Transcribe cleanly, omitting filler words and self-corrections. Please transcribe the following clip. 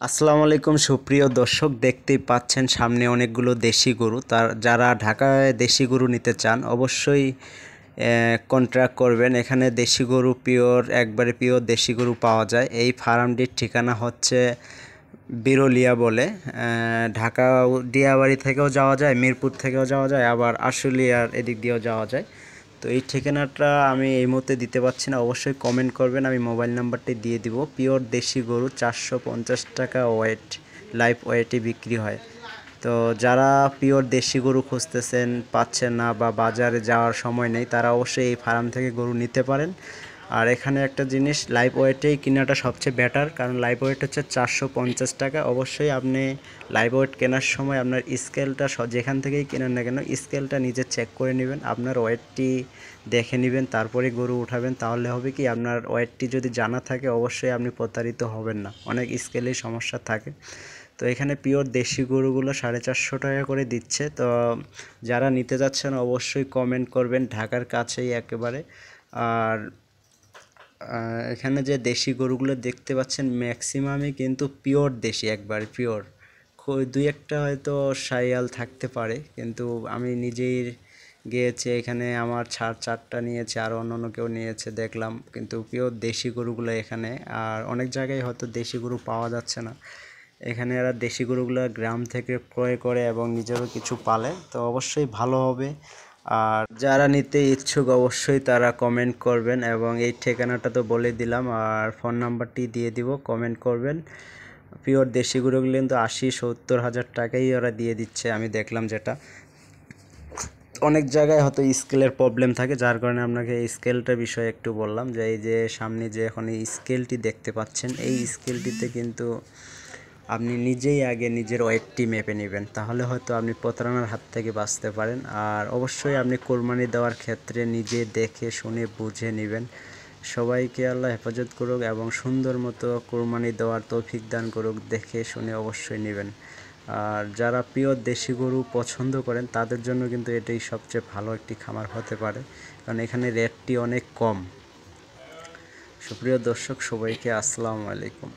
আসসালামু আলাইকুম সুপ্রিয় দর্শক, দেখতেই পাচ্ছেন সামনে অনেকগুলো দেশি গরু। যারা ঢাকায় দেশি গরু নিতে চান অবশ্যই কন্ট্রাক্ট করবেন। এখানে দেশি গরু পিওর, একবারে পিওর দেশি গরু পাওয়া যায়। এই ফার্মটির ঠিকানা হচ্ছে বিরলিয়া বলে। ঢাকা দিয়াবাড়ি থেকেও যাওয়া যায়, মিরপুর থেকেও যাওয়া যায়, আবার আশুলিয়ার এদিক দিয়েও যাওয়া যায়। তো এই ঠিকানাটা আমি এই মুহূর্তে দিতে পারছি না, অবশ্যই কমেন্ট করবেন, আমি মোবাইল নাম্বারটি দিয়ে দিব। পিওর দেশি গরু 450 টাকা ওয়েট, লাইভ ওয়েটই বিক্রি হয়। তো যারা পিওর দেশি গরু খুঁজতেছেন, পাচ্ছেন না বা বাজারে যাওয়ার সময় নেই, তারা অবশ্যই এই ফার্ম থেকে গরু নিতে পারেন। আর এখানে একটা জিনিস, লাইভ ওয়েটেই কেনাটা সবচেয়ে বেটার, কারণ লাইভ ওয়েট হচ্ছে 450 টাকা। অবশ্যই আপনি লাইভ ওয়েট কেনার সময় আপনার স্কেলটা যেখান থেকেই কেনেন না কেন, স্কেলটা নিজে চেক করে নেবেন, আপনার ওয়েটটি দেখে নেবেন, তারপরে গরু উঠাবেন। তাহলে হবে কি, আপনার ওয়েটটি যদি জানা থাকে অবশ্যই আপনি প্রতারিত হবেন না। অনেক স্কেলেই সমস্যা থাকে। তো এখানে পিওর দেশি গরুগুলো 450 টাকা করে দিচ্ছে। তো যারা নিতে যাচ্ছেন অবশ্যই কমেন্ট করবেন, ঢাকার কাছেই একেবারে। আর এখানে যে দেশি গরুগুলো দেখতে পাচ্ছেন ম্যাক্সিমামই কিন্তু পিওর দেশি, একবারে পিওর। দুই একটা হয়তো শাইয়াল থাকতে পারে, কিন্তু আমি নিজেই গিয়েছি এখানে, আমার চারটা নিয়েছে, আর অন্য কেউ নিয়েছে দেখলাম, কিন্তু পিওর দেশি গরুগুলো এখানে। আর অনেক জায়গায় হয়তো দেশি গরু পাওয়া যাচ্ছে না, এখানে এরা দেশি গরুগুলো গ্রাম থেকে ক্রয় করে এবং নিজেরও কিছু পালে, তো অবশ্যই ভালো হবে। আর যারা নিতে ইচ্ছুক অবশ্যই তারা কমেন্ট করবেন, এবং এই ঠিকানাটা তো বলে দিলাম, আর ফোন নাম্বারটি দিয়ে দিব, কমেন্ট করবেন। পিওর দেশি গরুগুলো কিন্তু 80-70 হাজার টাকাই ওরা দিয়ে দিচ্ছে, আমি দেখলাম যেটা। অনেক জায়গায় হয়তো স্কেলের প্রবলেম থাকে, যার কারণে আপনাকে এই স্কেলটার বিষয়ে একটু বললাম, যে এই যে সামনে যে এখন এই স্কেলটি দেখতে পাচ্ছেন, এই স্কেলটিতে কিন্তু আপনি নিজেই আগে নিজের ওয়েটটি মেপে নেবেন, তাহলে হয়তো আপনি প্রতারণার হাত থেকে বাঁচতে পারেন। আর অবশ্যই আপনি কোরবানি দেওয়ার ক্ষেত্রে নিজে দেখে শুনে বুঝে নেবেন। সবাইকে আল্লাহ হেফাজত করুক এবং সুন্দর মতো কোরবানি দেওয়ার তৌফিক দান করুক, দেখে শুনে অবশ্যই নেবেন। আর যারা পিওর দেশি গরু পছন্দ করেন তাদের জন্য কিন্তু এটাই সবচেয়ে ভালো একটি খামার হতে পারে, কারণ এখানে রেটটি অনেক কম। সুপ্রিয় দর্শক, সবাইকে আসসালামু আলাইকুম।